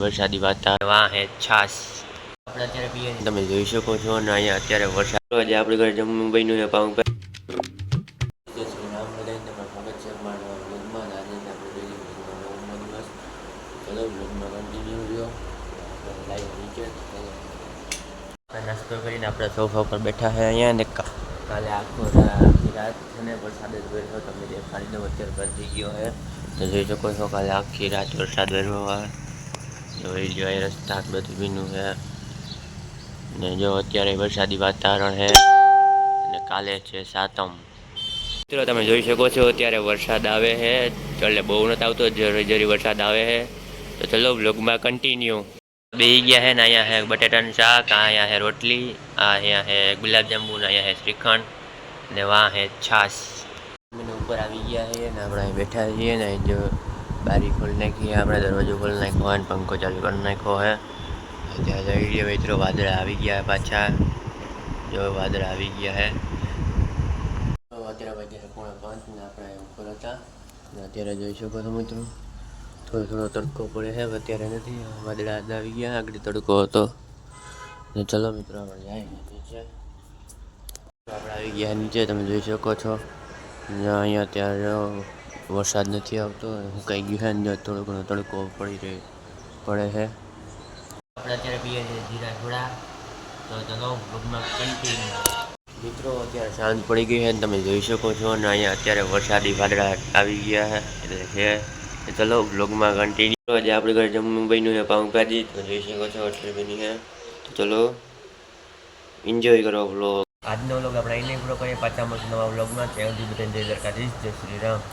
વરસાદી વાતાવરણ વાહ હે છાસ આપણે અત્યારે પીએ તમે જોઈ શકો છો ને અહીંયા અત્યારે વરસાદ આજે આપણે ઘરે જમવાનું બન્યું છે પાઉં જય શ્રી રામ બધાને તમારું સ્વાગત છે અમારા વ્લોગમાં આજે આપણે ડેલી વ્લોગમાં નવો દિવસ ચલો વ્લોગમાં કન્ટિન્યુ રહ્યો લાઈવ નીચે નાસ્તો કરીને આપણે સોફા પર બેઠા છે અહીંયા ને કાલે આખી રાત અને વરસાદ જ વરસ્યો તમને દેખાડી દઉં અત્યારે બંધ થઈ ગયો છે તો જોઈ શકો છો કાલે આખી રાત વરસાદ વરસ્યો જોઈ જોઈએ રસ્તા બધું ભીનું છે ને જો અત્યારે વરસાદી વાતાવરણ છે અને કાલે છે સાતમ મિત્રો તમે જોઈ શકો છો અત્યારે વરસાદ આવે છે એટલે બહુ નથી આવતો જરી જરી વરસાદ આવે છે તો ચલો વ્લોગમાં કન્ટિન્યુ બેસી ગયા છે ને અહીંયા છે બટેટાનું શાક અહીંયા છે રોટલી અહીંયા છે ગુલાબજાંબુ અહીંયા છે શ્રીખંડ ને વાહ છે છાશ અમે ઉપર આવી ગયા છે ને આપણે અહીં બેઠા છીએ ને જો બારી ખોલી નાખી આપણે દરવાજો ખોલી નાખ્યો અને પંખો ચાલુ કરી નાખ્યો છે ત્યાં જઈ રહ્યા મિત્રો વાદળા આવી ગયા પાછા જો વાદળા આવી ગયા છે અત્યારે વાગ્યા 4:05 ને આપણે ઉપર હતા ને અત્યારે જોઈ શકો છો મિત્રો થોડો થોડો તડકો પડે છે અત્યારે નથી વાદળા આવી ગયા આગળ તડકો હતો ને ચલો મિત્રો આપણે જાય નીચે આપણે આવી ગયા નીચે તમે જોઈ શકો છો અહીંયા અત્યારે વરસાદ નથી આવતો સુકાઈ ગયું છે ને થોડો ઘણો તડકો પડે છે આપણે અત્યારે પીએ છીએ જીરા ઘોડા તો ચલો વ્લોગમાં કન્ટિન્યુ મિત્રો અત્યારે સાંજ પડી ગઈ છે ને તમે જોઈ શકો છો ને અહીંયા અત્યારે વરસાદી વાદળા આવી ગયા છે એટલે છે ચલો વ્લોગમાં કન્ટિન્યુ આજે આપણે ઘરે જમવાનું બન્યું છે પાઉંભાજી તો જોઈ શકો છો એટલે બની છે તો ચલો એન્જોય કરો વ્લોગ આજનો વ્લોગ આપણે અહીં પૂરો કરીએ પાછા મળશું નવા વ્લોગમાં ત્યાં સુધી બધાને જય દ્વારકાધીશ જય શ્રી રામ